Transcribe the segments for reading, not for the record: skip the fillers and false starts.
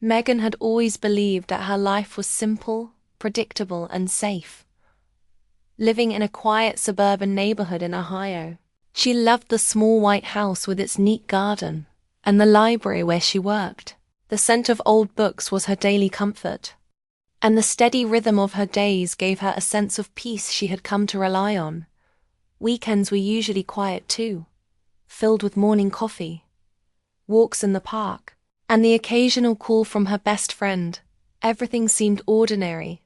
Megan had always believed that her life was simple, predictable, and safe. Living in a quiet suburban neighborhood in Ohio, she loved the small white house with its neat garden, and the library where she worked. The scent of old books was her daily comfort, and the steady rhythm of her days gave her a sense of peace she had come to rely on. Weekends were usually quiet too, filled with morning coffee, walks in the park, and the occasional call from her best friend. Everything seemed ordinary,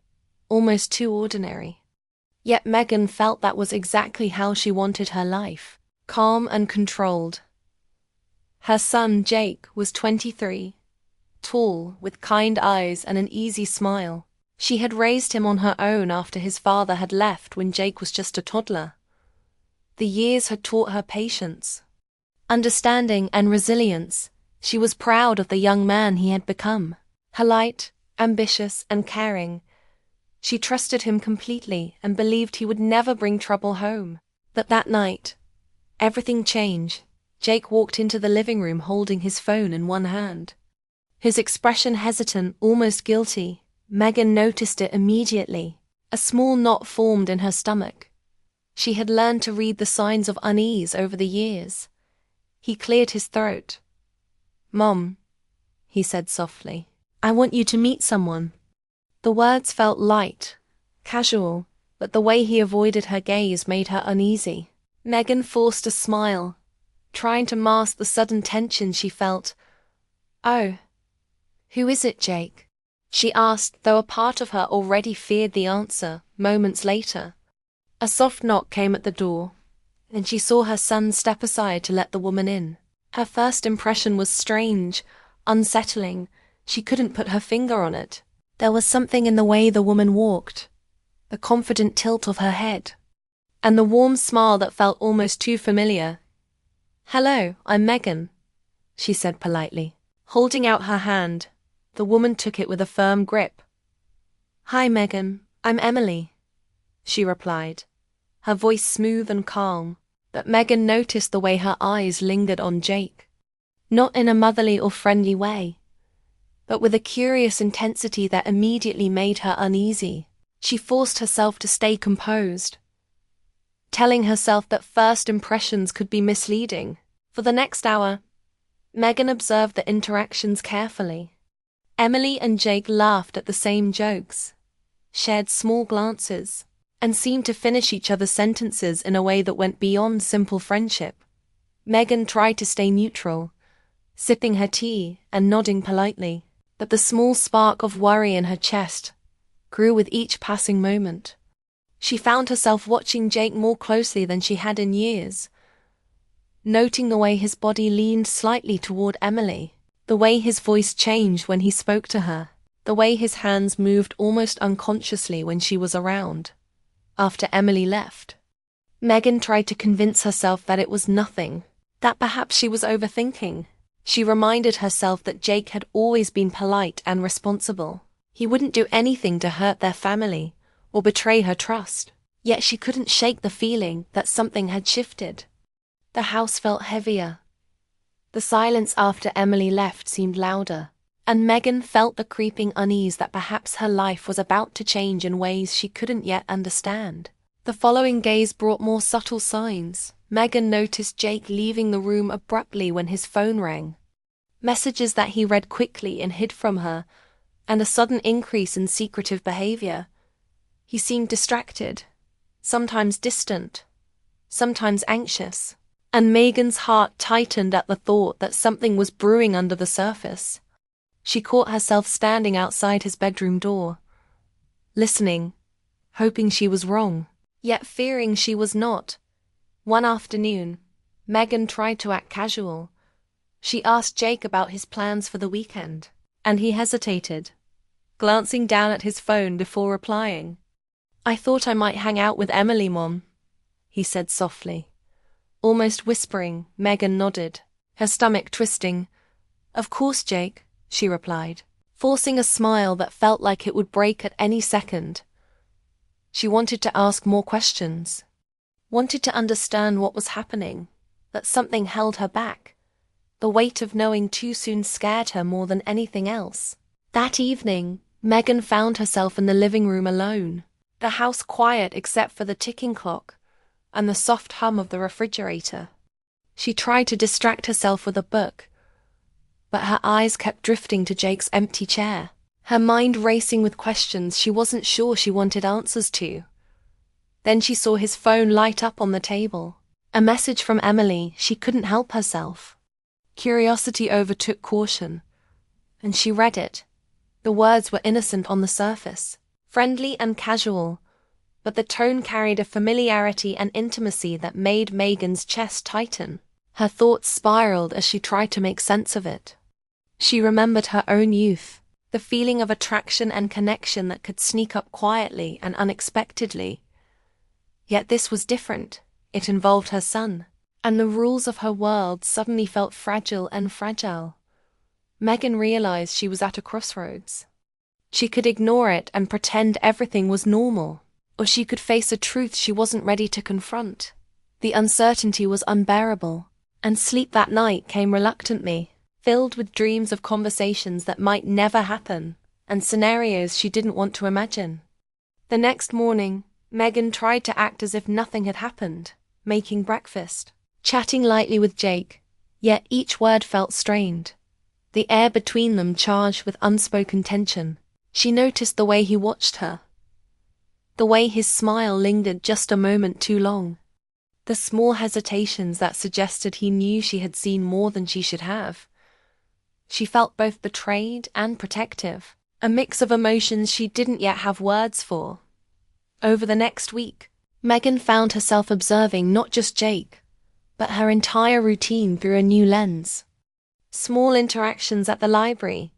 almost too ordinary. Yet Megan felt that was exactly how she wanted her life, calm and controlled. Her son, Jake, was 23, tall, with kind eyes and an easy smile. She had raised him on her own after his father had left when Jake was just a toddler. The years had taught her patience, understanding, and resilience. She was proud of the young man he had become. Polite, ambitious, and caring, she trusted him completely and believed he would never bring trouble home. But that night, everything changed. Jake walked into the living room holding his phone in one hand. His expression hesitant, almost guilty. Megan noticed it immediately. A small knot formed in her stomach. She had learned to read the signs of unease over the years. He cleared his throat. "Mom," he said softly, "I want you to meet someone." The words felt light, casual, but the way he avoided her gaze made her uneasy. Megan forced a smile, trying to mask the sudden tension she felt. "Oh, who is it, Jake?" she asked, though a part of her already feared the answer. Moments later, a soft knock came at the door, and she saw her son step aside to let the woman in. Her first impression was strange, unsettling. She couldn't put her finger on it. There was something in the way the woman walked, the confident tilt of her head, and the warm smile that felt almost too familiar. "Hello, I'm Megan," she said politely. Holding out her hand, the woman took it with a firm grip. "Hi, Megan, I'm Emily," she replied, her voice smooth and calm. But Megan noticed the way her eyes lingered on Jake. Not in a motherly or friendly way, but with a curious intensity that immediately made her uneasy. She forced herself to stay composed, telling herself that first impressions could be misleading. For the next hour, Megan observed the interactions carefully. Emily and Jake laughed at the same jokes, shared small glances, and seemed to finish each other's sentences in a way that went beyond simple friendship. Megan tried to stay neutral, sipping her tea and nodding politely, but the small spark of worry in her chest grew with each passing moment. She found herself watching Jake more closely than she had in years, noting the way his body leaned slightly toward Emily, the way his voice changed when he spoke to her, the way his hands moved almost unconsciously when she was around. After Emily left, Megan tried to convince herself that it was nothing, that perhaps she was overthinking. She reminded herself that Jake had always been polite and responsible. He wouldn't do anything to hurt their family or betray her trust. Yet she couldn't shake the feeling that something had shifted. The house felt heavier. The silence after Emily left seemed louder, and Megan felt the creeping unease that perhaps her life was about to change in ways she couldn't yet understand. The following days brought more subtle signs. Megan noticed Jake leaving the room abruptly when his phone rang. Messages that he read quickly and hid from her, and a sudden increase in secretive behavior. He seemed distracted, sometimes distant, sometimes anxious, and Megan's heart tightened at the thought that something was brewing under the surface. She caught herself standing outside his bedroom door, listening, hoping she was wrong, yet fearing she was not. One afternoon, Megan tried to act casual. She asked Jake about his plans for the weekend, and he hesitated, glancing down at his phone before replying. "I thought I might hang out with Emily, Mom," he said softly. Almost whispering, Megan nodded, her stomach twisting. "Of course, Jake," she replied, forcing a smile that felt like it would break at any second. She wanted to ask more questions, wanted to understand what was happening, but something held her back. The weight of knowing too soon scared her more than anything else. That evening, Megan found herself in the living room alone, the house quiet except for the ticking clock and the soft hum of the refrigerator. She tried to distract herself with a book, but her eyes kept drifting to Jake's empty chair, her mind racing with questions she wasn't sure she wanted answers to. Then she saw his phone light up on the table. A message from Emily. She couldn't help herself. Curiosity overtook caution, and she read it. The words were innocent on the surface, friendly and casual, but the tone carried a familiarity and intimacy that made Megan's chest tighten. Her thoughts spiraled as she tried to make sense of it. She remembered her own youth, the feeling of attraction and connection that could sneak up quietly and unexpectedly. Yet this was different. It involved her son, and the rules of her world suddenly felt fragile and fragile. Megan realized she was at a crossroads. She could ignore it and pretend everything was normal, or she could face a truth she wasn't ready to confront. The uncertainty was unbearable, and sleep that night came reluctantly, filled with dreams of conversations that might never happen, and scenarios she didn't want to imagine. The next morning, Megan tried to act as if nothing had happened, making breakfast, chatting lightly with Jake, yet each word felt strained, the air between them charged with unspoken tension. She noticed the way he watched her, the way his smile lingered just a moment too long, the small hesitations that suggested he knew she had seen more than she should have. She felt both betrayed and protective, a mix of emotions she didn't yet have words for. Over the next week, Megan found herself observing not just Jake, but her entire routine through a new lens. Small interactions at the library,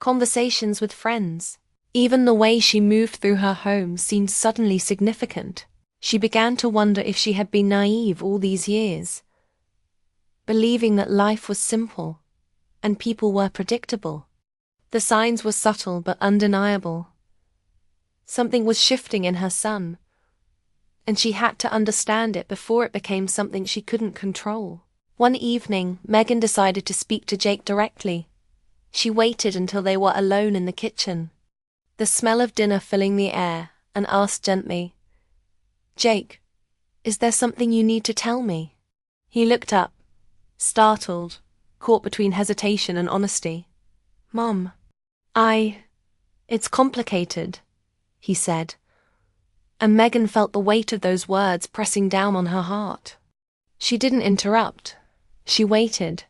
conversations with friends, even the way she moved through her home seemed suddenly significant. She began to wonder if she had been naive all these years, believing that life was simple and people were predictable. The signs were subtle but undeniable. Something was shifting in her son, and she had to understand it before it became something she couldn't control. One evening, Megan decided to speak to Jake directly. She waited until they were alone in the kitchen, the smell of dinner filling the air, and asked gently, "Jake, is there something you need to tell me?" He looked up, startled, caught between hesitation and honesty. "Mom, it's complicated," he said, and Megan felt the weight of those words pressing down on her heart. She didn't interrupt. She waited,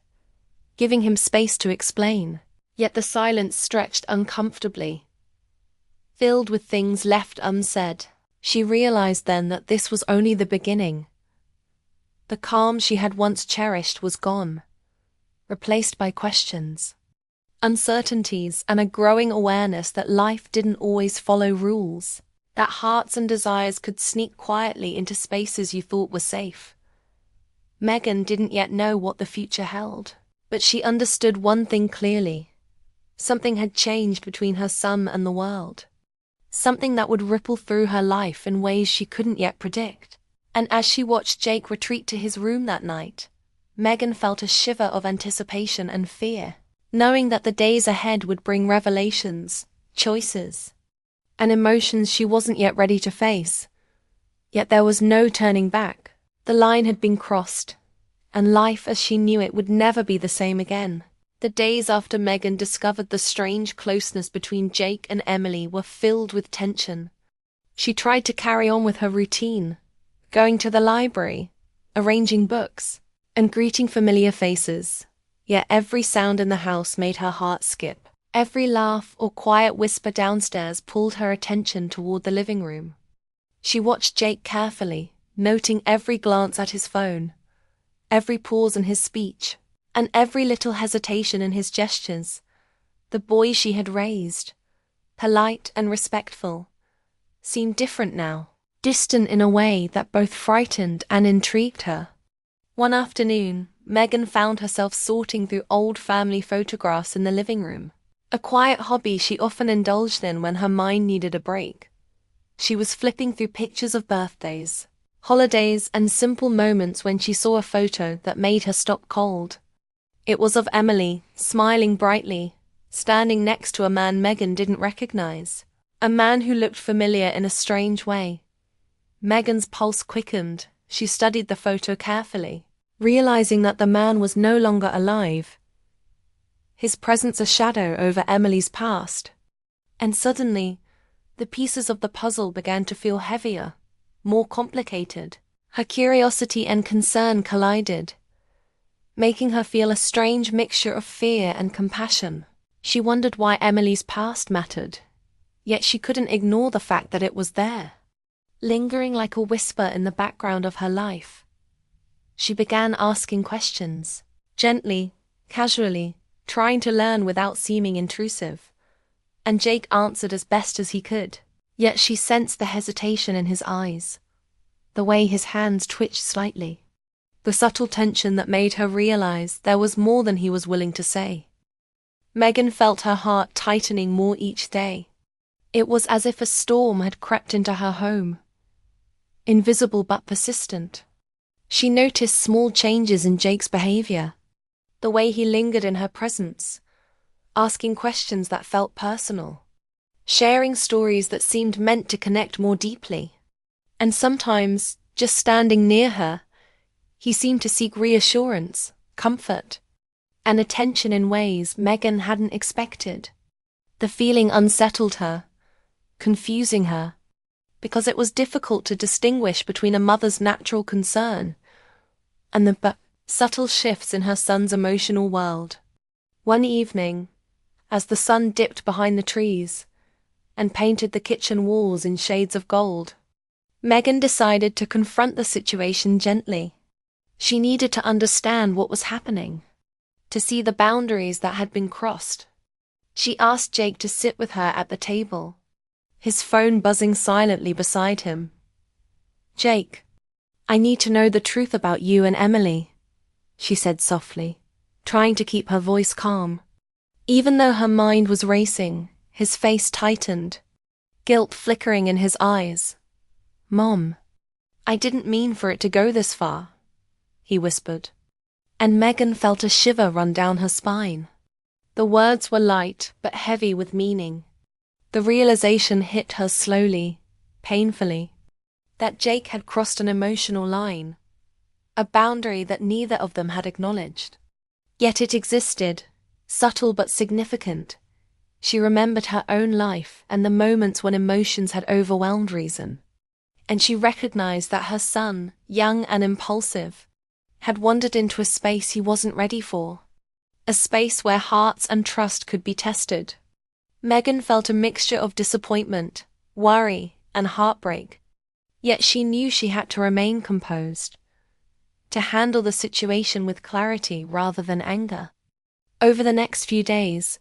giving him space to explain. Yet the silence stretched uncomfortably, filled with things left unsaid. She realized then that this was only the beginning. The calm she had once cherished was gone, replaced by questions, uncertainties, and a growing awareness that life didn't always follow rules, that hearts and desires could sneak quietly into spaces you thought were safe. Megan didn't yet know what the future held, but she understood one thing clearly. Something had changed between her son and the world. Something that would ripple through her life in ways she couldn't yet predict. And as she watched Jake retreat to his room that night, Megan felt a shiver of anticipation and fear, knowing that the days ahead would bring revelations, choices, and emotions she wasn't yet ready to face. Yet there was no turning back. The line had been crossed, and life as she knew it would never be the same again. The days after Megan discovered the strange closeness between Jake and Emily were filled with tension. She tried to carry on with her routine, going to the library, arranging books, and greeting familiar faces. Yet every sound in the house made her heart skip. Every laugh or quiet whisper downstairs pulled her attention toward the living room. She watched Jake carefully, noting every glance at his phone, every pause in his speech, and every little hesitation in his gestures. The boy she had raised, polite and respectful, seemed different now, distant in a way that both frightened and intrigued her. One afternoon, Megan found herself sorting through old family photographs in the living room, a quiet hobby she often indulged in when her mind needed a break. She was flipping through pictures of birthdays, holidays, and simple moments when she saw a photo that made her stop cold. It was of Emily, smiling brightly, standing next to a man Megan didn't recognize. A man who looked familiar in a strange way. Megan's pulse quickened. She studied the photo carefully, realizing that the man was no longer alive, his presence a shadow over Emily's past. And suddenly, the pieces of the puzzle began to feel heavier, more complicated. Her curiosity and concern collided, making her feel a strange mixture of fear and compassion. She wondered why Emily's past mattered, yet she couldn't ignore the fact that it was there, lingering like a whisper in the background of her life. She began asking questions, gently, casually, trying to learn without seeming intrusive. And Jake answered as best as he could, yet she sensed the hesitation in his eyes, the way his hands twitched slightly, the subtle tension that made her realize there was more than he was willing to say. Megan felt her heart tightening more each day. It was as if a storm had crept into her home, invisible but persistent. She noticed small changes in Jake's behavior, the way he lingered in her presence, asking questions that felt personal, sharing stories that seemed meant to connect more deeply. And sometimes, just standing near her, he seemed to seek reassurance, comfort, and attention in ways Megan hadn't expected. The feeling unsettled her, confusing her, because it was difficult to distinguish between a mother's natural concern and the subtle shifts in her son's emotional world. One evening, as the sun dipped behind the trees and painted the kitchen walls in shades of gold, Megan decided to confront the situation gently. She needed to understand what was happening, to see the boundaries that had been crossed. She asked Jake to sit with her at the table, his phone buzzing silently beside him. "Jake, I need to know the truth about you and Emily," she said softly, trying to keep her voice calm. Even though her mind was racing, his face tightened, guilt flickering in his eyes. "Mom, I didn't mean for it to go this far," he whispered. And Megan felt a shiver run down her spine. The words were light but heavy with meaning. The realization hit her slowly, painfully, that Jake had crossed an emotional line, a boundary that neither of them had acknowledged. Yet it existed, subtle but significant. She remembered her own life and the moments when emotions had overwhelmed reason. And she recognized that her son, young and impulsive, had wandered into a space he wasn't ready for, a space where hearts and trust could be tested. Megan felt a mixture of disappointment, worry, and heartbreak, yet she knew she had to remain composed, to handle the situation with clarity rather than anger. Over the next few days,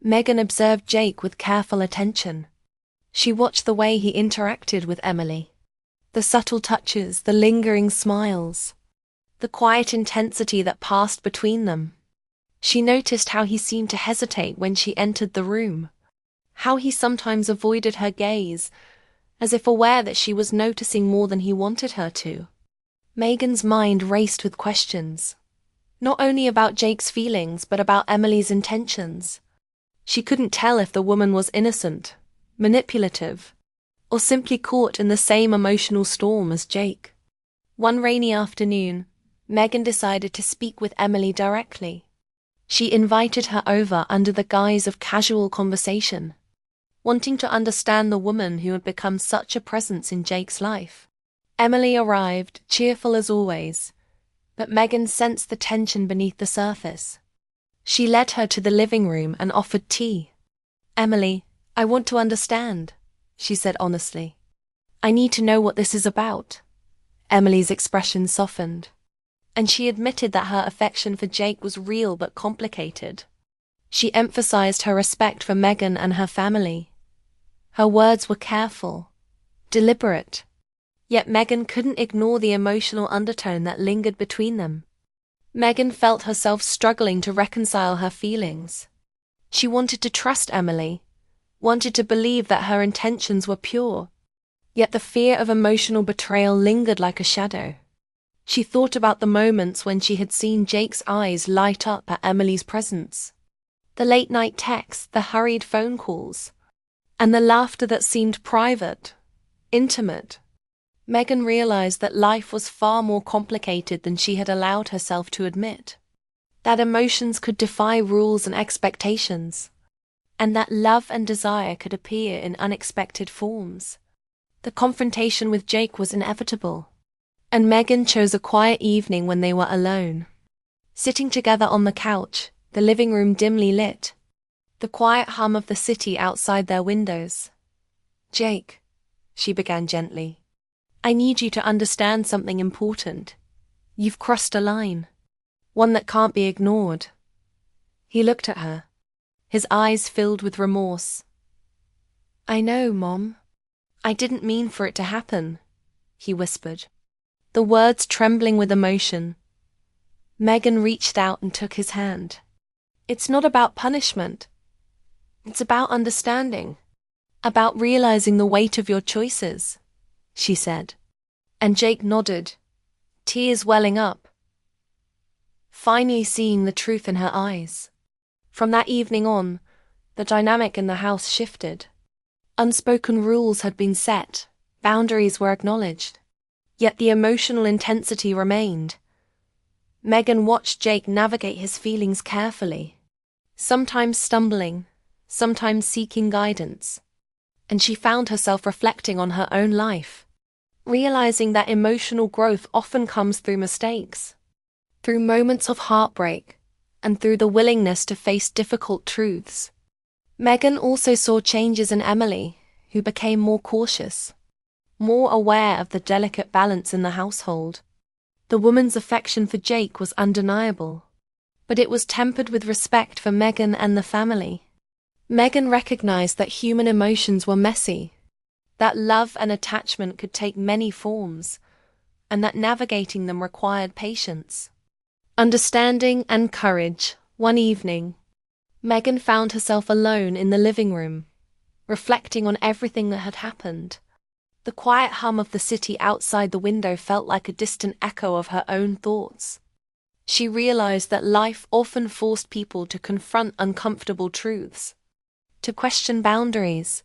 Megan observed Jake with careful attention. She watched the way he interacted with Emily, the subtle touches, the lingering smiles, the quiet intensity that passed between them. She noticed how he seemed to hesitate when she entered the room, how he sometimes avoided her gaze, as if aware that she was noticing more than he wanted her to. Megan's mind raced with questions, not only about Jake's feelings but about Emily's intentions. She couldn't tell if the woman was innocent, manipulative, or simply caught in the same emotional storm as Jake. One rainy afternoon, Megan decided to speak with Emily directly. She invited her over under the guise of casual conversation, wanting to understand the woman who had become such a presence in Jake's life. Emily arrived, cheerful as always, but Megan sensed the tension beneath the surface. She led her to the living room and offered tea. "Emily, I want to understand," she said honestly. "I need to know what this is about." Emily's expression softened, and she admitted that her affection for Jake was real but complicated. She emphasized her respect for Megan and her family. Her words were careful, deliberate, yet Megan couldn't ignore the emotional undertone that lingered between them. Megan felt herself struggling to reconcile her feelings. She wanted to trust Emily, wanted to believe that her intentions were pure, yet the fear of emotional betrayal lingered like a shadow. She thought about the moments when she had seen Jake's eyes light up at Emily's presence, The late-night texts, the hurried phone calls, and the laughter that seemed private, intimate. Megan realized that life was far more complicated than she had allowed herself to admit. That emotions could defy rules and expectations, and that love and desire could appear in unexpected forms. The confrontation with Jake was inevitable, and Megan chose a quiet evening when they were alone. Sitting together on the couch, the living room dimly lit, the quiet hum of the city outside their windows. "Jake," she began gently, "I need you to understand something important. You've crossed a line, one that can't be ignored." He looked at her, his eyes filled with remorse. "I know, Mom. I didn't mean for it to happen," he whispered, the words trembling with emotion. Megan reached out and took his hand. "It's not about punishment. It's about understanding, about realizing the weight of your choices," she said. And Jake nodded, tears welling up, finally seeing the truth in her eyes. From that evening on, the dynamic in the house shifted. Unspoken rules had been set, boundaries were acknowledged, yet the emotional intensity remained. Megan watched Jake navigate his feelings carefully, sometimes stumbling, sometimes seeking guidance, and she found herself reflecting on her own life, realizing that emotional growth often comes through mistakes, through moments of heartbreak, and through the willingness to face difficult truths. Megan also saw changes in Emily, who became more cautious, more aware of the delicate balance in the household. The woman's affection for Jake was undeniable, but it was tempered with respect for Megan and the family. Megan recognized that human emotions were messy, that love and attachment could take many forms, and that navigating them required patience, understanding, and courage. One evening, Megan found herself alone in the living room, reflecting on everything that had happened. The quiet hum of the city outside the window felt like a distant echo of her own thoughts. She realized that life often forced people to confront uncomfortable truths, to question boundaries,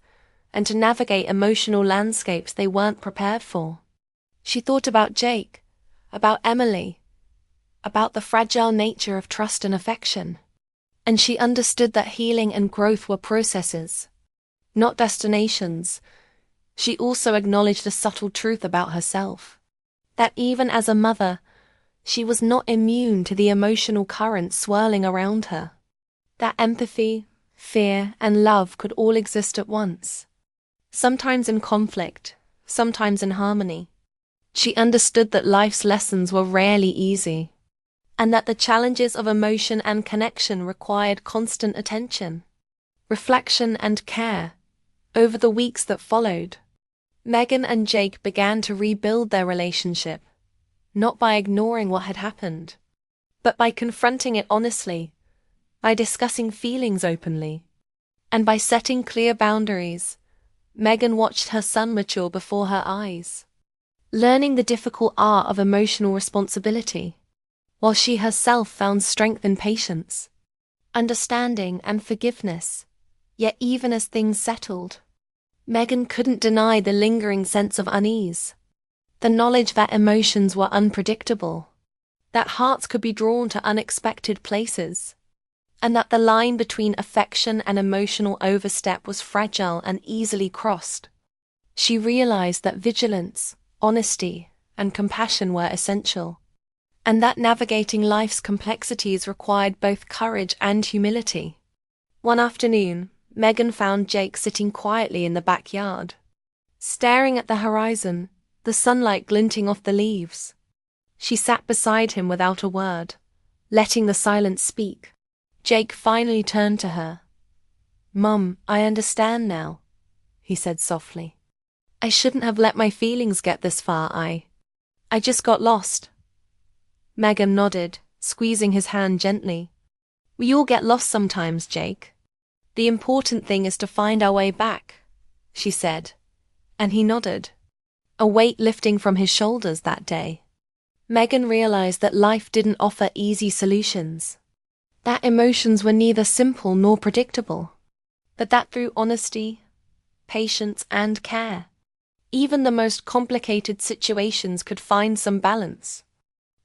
and to navigate emotional landscapes they weren't prepared for. She thought about Jake, about Emily, about the fragile nature of trust and affection, and she understood that healing and growth were processes, not destinations. She also acknowledged a subtle truth about herself, that even as a mother, she was not immune to the emotional currents swirling around her, that empathy, fear, and love could all exist at once, sometimes in conflict, sometimes in harmony. She understood that life's lessons were rarely easy, and that the challenges of emotion and connection required constant attention, reflection, and care. Over the weeks that followed, Megan and Jake began to rebuild their relationship, not by ignoring what had happened, but by confronting it honestly, by discussing feelings openly, and by setting clear boundaries. Megan watched her son mature before her eyes, learning the difficult art of emotional responsibility, while she herself found strength in patience, understanding, and forgiveness. Yet even as things settled, Megan couldn't deny the lingering sense of unease, the knowledge that emotions were unpredictable, that hearts could be drawn to unexpected places, and that the line between affection and emotional overstep was fragile and easily crossed. She realized that vigilance, honesty, and compassion were essential, and that navigating life's complexities required both courage and humility. One afternoon, Megan found Jake sitting quietly in the backyard, staring at the horizon, the sunlight glinting off the leaves. She sat beside him without a word, letting the silence speak. Jake finally turned to her. "Mum, I understand now," he said softly. "I shouldn't have let my feelings get this far. I just got lost." Megan nodded, squeezing his hand gently. "We all get lost sometimes, Jake. The important thing is to find our way back," she said, and he nodded, a weight lifting from his shoulders that day. Megan realized that life didn't offer easy solutions, that emotions were neither simple nor predictable, but that through honesty, patience, and care, even the most complicated situations could find some balance.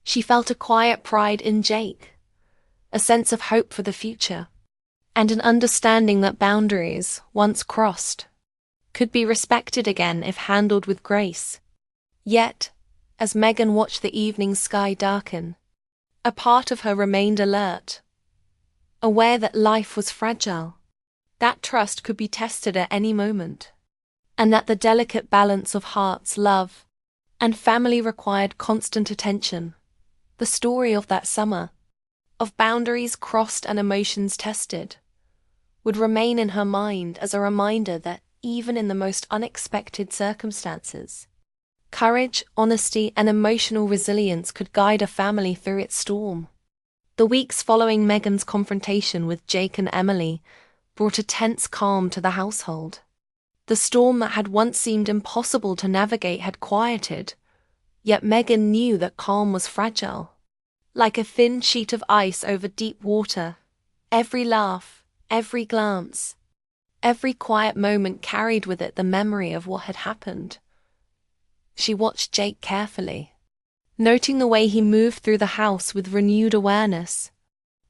She felt a quiet pride in Jake, a sense of hope for the future, and an understanding that boundaries, once crossed, could be respected again if handled with grace. Yet, as Megan watched the evening sky darken, a part of her remained alert, aware that life was fragile, that trust could be tested at any moment, and that the delicate balance of hearts, love, and family required constant attention. The story of that summer, of boundaries crossed and emotions tested, would remain in her mind as a reminder that even in the most unexpected circumstances, courage, honesty, and emotional resilience could guide a family through its storm. The weeks following Megan's confrontation with Jake and Emily brought a tense calm to the household. The storm that had once seemed impossible to navigate had quieted, yet Megan knew that calm was fragile. Like a thin sheet of ice over deep water, every laugh, every glance, every quiet moment carried with it the memory of what had happened. She watched Jake carefully, noting the way he moved through the house with renewed awareness,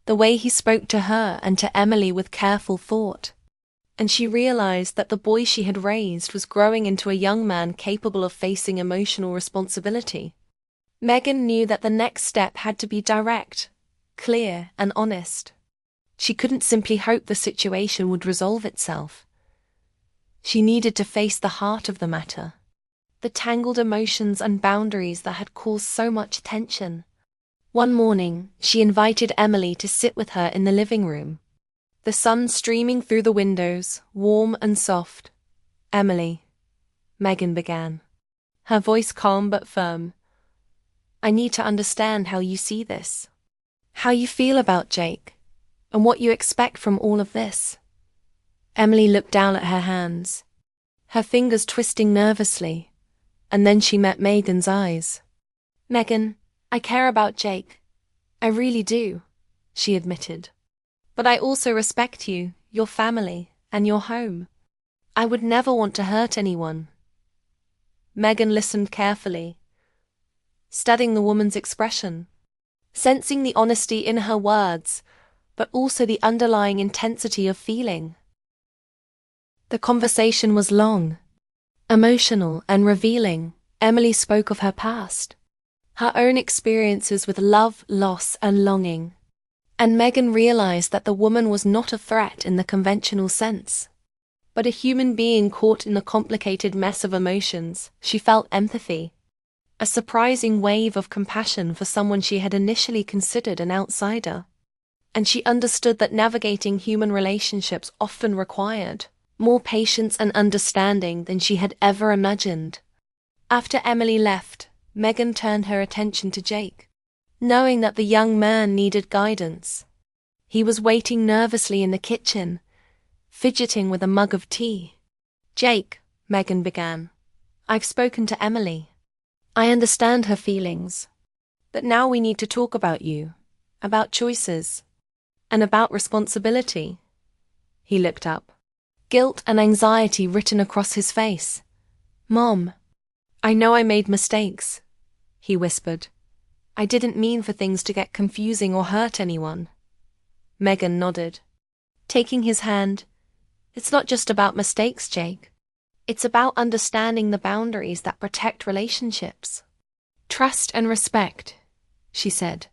the way he spoke to her and to Emily with careful thought, and she realized that the boy she had raised was growing into a young man capable of facing emotional responsibility. Megan knew that the next step had to be direct, clear, and honest. She couldn't simply hope the situation would resolve itself. She needed to face the heart of the matter, the tangled emotions and boundaries that had caused so much tension. One morning, she invited Emily to sit with her in the living room. The sun streaming through the windows, warm and soft. "Emily," Megan began, her voice calm but firm, "I need to understand how you see this, how you feel about Jake, and what you expect from all of this." Emily looked down at her hands, her fingers twisting nervously, and then she met Megan's eyes. "Megan, I care about Jake. I really do," she admitted. "But I also respect you, your family, and your home. I would never want to hurt anyone." Megan listened carefully, studying the woman's expression, sensing the honesty in her words, but also the underlying intensity of feeling. The conversation was long, emotional, and revealing. Emily spoke of her past, her own experiences with love, loss, and longing. And Megan realized that the woman was not a threat in the conventional sense, but a human being caught in the complicated mess of emotions. She felt empathy, a surprising wave of compassion for someone she had initially considered an outsider. And she understood that navigating human relationships often required more patience and understanding than she had ever imagined. After Emily left, Megan turned her attention to Jake, knowing that the young man needed guidance. He was waiting nervously in the kitchen, fidgeting with a mug of tea. "Jake," Megan began, "I've spoken to Emily. I understand her feelings. But now we need to talk about you, about choices, and about responsibility." He looked up, guilt and anxiety written across his face. "Mom, I know I made mistakes," he whispered. "I didn't mean for things to get confusing or hurt anyone." Megan nodded, taking his hand. "It's not just about mistakes, Jake. It's about understanding the boundaries that protect relationships. Trust and respect," she said,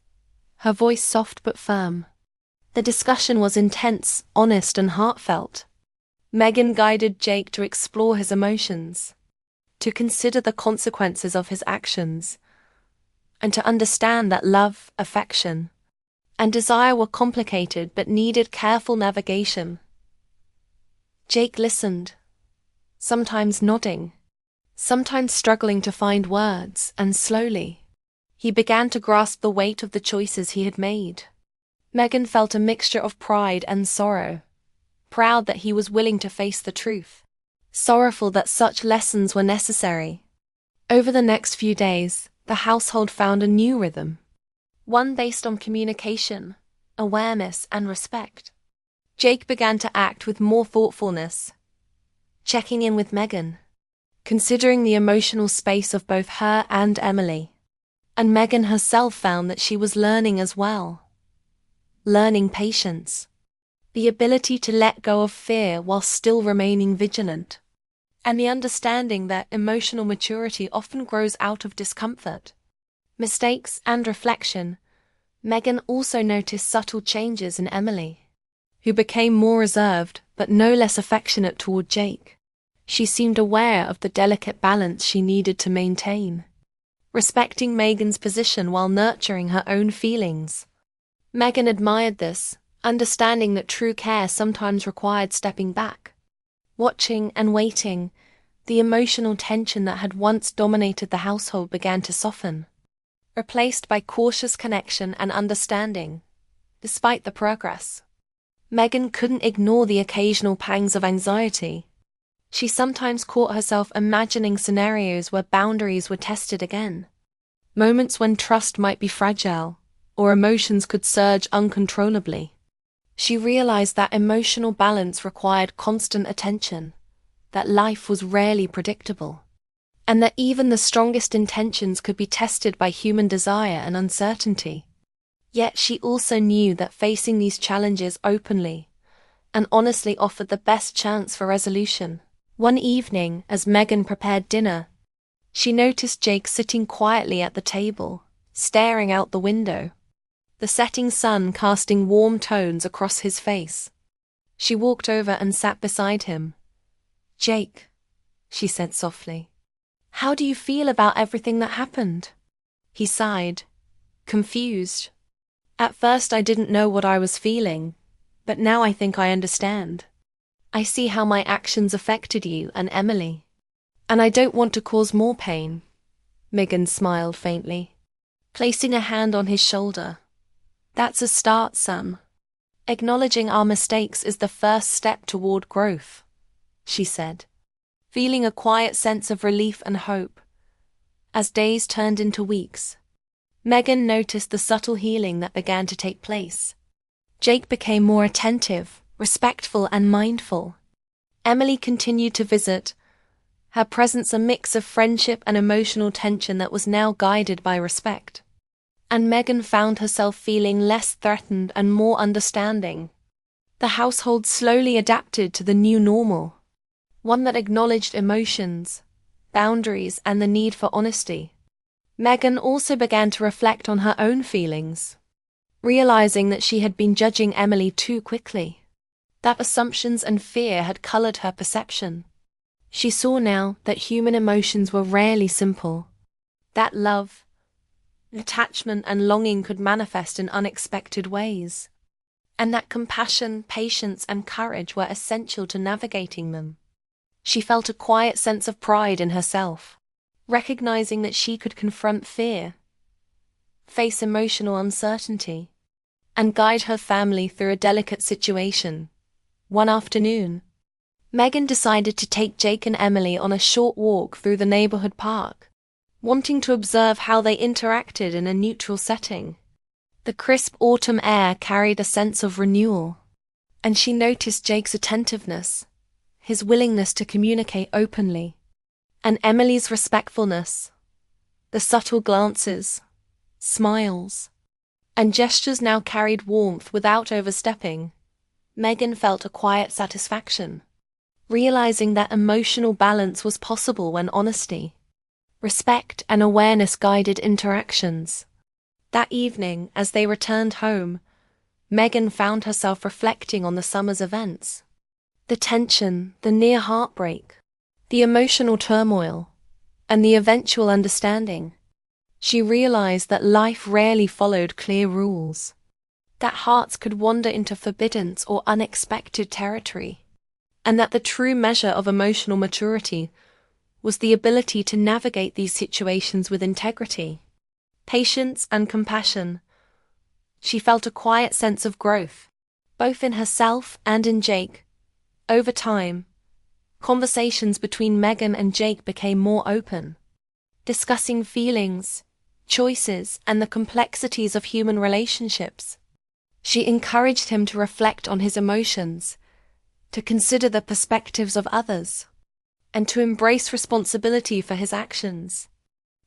her voice soft but firm. The discussion was intense, honest, and heartfelt. Megan guided Jake to explore his emotions, to consider the consequences of his actions, and to understand that love, affection, and desire were complicated but needed careful navigation. Jake listened, sometimes nodding, sometimes struggling to find words, and slowly, he began to grasp the weight of the choices he had made. Megan felt a mixture of pride and sorrow, proud that he was willing to face the truth, sorrowful that such lessons were necessary. Over the next few days, the household found a new rhythm, one based on communication, awareness, and respect. Jake began to act with more thoughtfulness, checking in with Megan, considering the emotional space of both her and Emily. And Megan herself found that she was learning as well. Learning patience, the ability to let go of fear while still remaining vigilant, and the understanding that emotional maturity often grows out of discomfort, mistakes, and reflection. Megan also noticed subtle changes in Emily, who became more reserved but no less affectionate toward Jake. She seemed aware of the delicate balance she needed to maintain, respecting Megan's position while nurturing her own feelings. Megan admired this, understanding that true care sometimes required stepping back, watching and waiting. The emotional tension that had once dominated the household began to soften, replaced by cautious connection and understanding. Despite the progress, Megan couldn't ignore the occasional pangs of anxiety. She sometimes caught herself imagining scenarios where boundaries were tested again, moments when trust might be fragile, or emotions could surge uncontrollably. She realized that emotional balance required constant attention, that life was rarely predictable, and that even the strongest intentions could be tested by human desire and uncertainty. Yet she also knew that facing these challenges openly and honestly offered the best chance for resolution. One evening, as Megan prepared dinner, she noticed Jake sitting quietly at the table, staring out the window, the setting sun casting warm tones across his face. She walked over and sat beside him. "Jake," she said softly, "how do you feel about everything that happened?" He sighed, confused. "At first I didn't know what I was feeling, but now I think I understand. I see how my actions affected you and Emily, and I don't want to cause more pain." Megan smiled faintly, placing a hand on his shoulder. "That's a start, son. Acknowledging our mistakes is the first step toward growth," she said, feeling a quiet sense of relief and hope. As days turned into weeks, Megan noticed the subtle healing that began to take place. Jake became more attentive, respectful, and mindful. Emily continued to visit, her presence a mix of friendship and emotional tension that was now guided by respect. And Megan found herself feeling less threatened and more understanding. The household slowly adapted to the new normal, one that acknowledged emotions, boundaries, and the need for honesty. Megan also began to reflect on her own feelings, realizing that she had been judging Emily too quickly, that assumptions and fear had colored her perception. She saw now that human emotions were rarely simple, that love, attachment, and longing could manifest in unexpected ways, and that compassion, patience, and courage were essential to navigating them. She felt a quiet sense of pride in herself, recognizing that she could confront fear, face emotional uncertainty, and guide her family through a delicate situation. One afternoon, Megan decided to take Jake and Emily on a short walk through the neighborhood park, wanting to observe how they interacted in a neutral setting. The crisp autumn air carried a sense of renewal, and she noticed Jake's attentiveness, his willingness to communicate openly, and Emily's respectfulness, the subtle glances, smiles, and gestures now carried warmth without overstepping. Megan felt a quiet satisfaction, realizing that emotional balance was possible when honesty, respect, and awareness guided interactions. That evening, as they returned home, Megan found herself reflecting on the summer's events. The tension, the near heartbreak, the emotional turmoil, and the eventual understanding. She realized that life rarely followed clear rules, that hearts could wander into forbidden or unexpected territory, and that the true measure of emotional maturity was the ability to navigate these situations with integrity, patience, and compassion. She felt a quiet sense of growth, both in herself and in Jake. Over time, conversations between Megan and Jake became more open, discussing feelings, choices, and the complexities of human relationships. She encouraged him to reflect on his emotions, to consider the perspectives of others, and to embrace responsibility for his actions.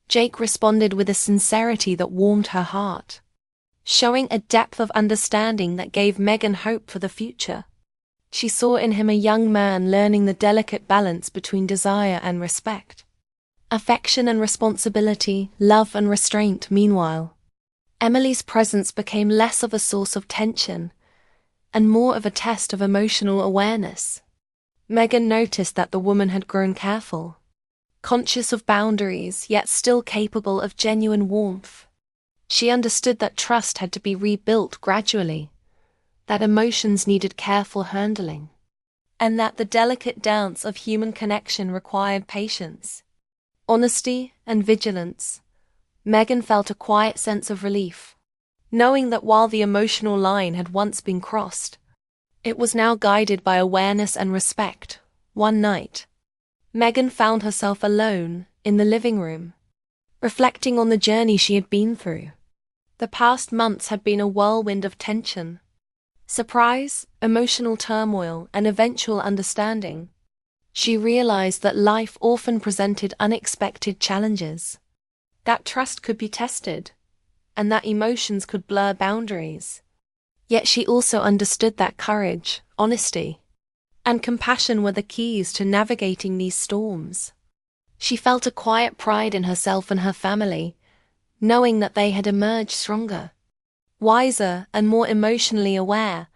Jake responded with a sincerity that warmed her heart, showing a depth of understanding that gave Megan hope for the future. She saw in him a young man learning the delicate balance between desire and respect, affection and responsibility, love and restraint. Meanwhile, Emily's presence became less of a source of tension and more of a test of emotional awareness. Megan noticed that the woman had grown careful, conscious of boundaries, yet still capable of genuine warmth. She understood that trust had to be rebuilt gradually, that emotions needed careful handling, and that the delicate dance of human connection required patience, honesty, and vigilance. Megan felt a quiet sense of relief, knowing that while the emotional line had once been crossed, it was now guided by awareness and respect. One night, Megan found herself alone in the living room, reflecting on the journey she had been through. The past months had been a whirlwind of tension, surprise, emotional turmoil, and eventual understanding. She realized that life often presented unexpected challenges, that trust could be tested, and that emotions could blur boundaries. Yet she also understood that courage, honesty, and compassion were the keys to navigating these storms. She felt a quiet pride in herself and her family, knowing that they had emerged stronger, wiser, and more emotionally aware.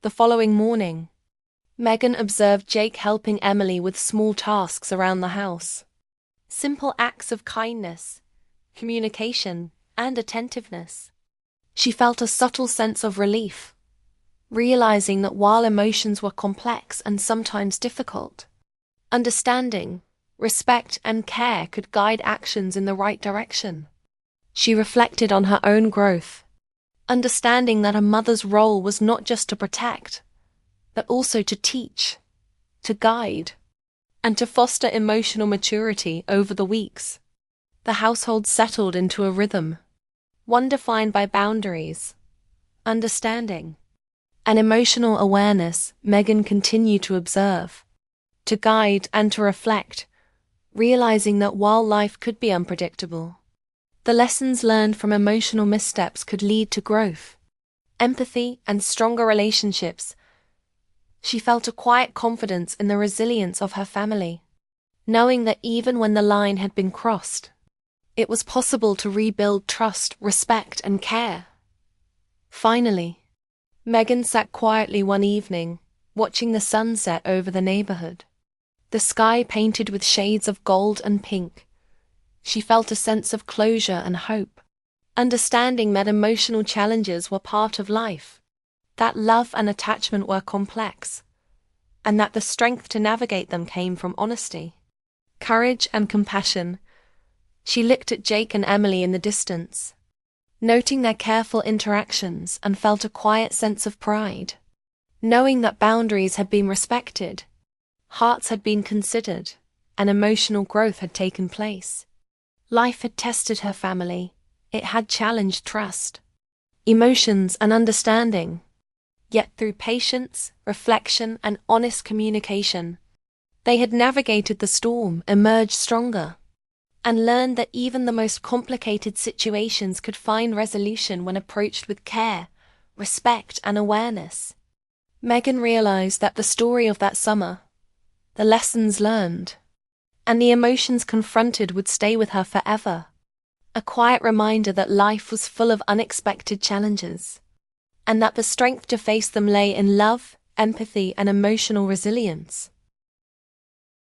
The following morning, Megan observed Jake helping Emily with small tasks around the house. Simple acts of kindness, communication, and attentiveness. She felt a subtle sense of relief, realizing that while emotions were complex and sometimes difficult, understanding, respect, and care could guide actions in the right direction. She reflected on her own growth, understanding that a mother's role was not just to protect, but also to teach, to guide, and to foster emotional maturity. Over the weeks, the household settled into a rhythm, one defined by boundaries, understanding, and emotional awareness. Megan continued to observe, to guide, and to reflect, realizing that while life could be unpredictable, the lessons learned from emotional missteps could lead to growth, empathy, and stronger relationships. She felt a quiet confidence in the resilience of her family, knowing that even when the line had been crossed, it was possible to rebuild trust, respect, and care. Finally, Megan sat quietly one evening, watching the sunset over the neighborhood. The sky painted with shades of gold and pink. She felt a sense of closure and hope, understanding that emotional challenges were part of life, that love and attachment were complex, and that the strength to navigate them came from honesty, courage, and compassion. She looked at Jake and Emily in the distance, noting their careful interactions, and felt a quiet sense of pride, knowing that boundaries had been respected, hearts had been considered, and emotional growth had taken place. Life had tested her family. It had challenged trust, emotions, and understanding. Yet through patience, reflection, and honest communication, they had navigated the storm, emerged stronger, and learned that even the most complicated situations could find resolution when approached with care, respect, and awareness. Megan realized that the story of that summer, the lessons learned, and the emotions confronted would stay with her forever. A quiet reminder that life was full of unexpected challenges, and that the strength to face them lay in love, empathy, and emotional resilience.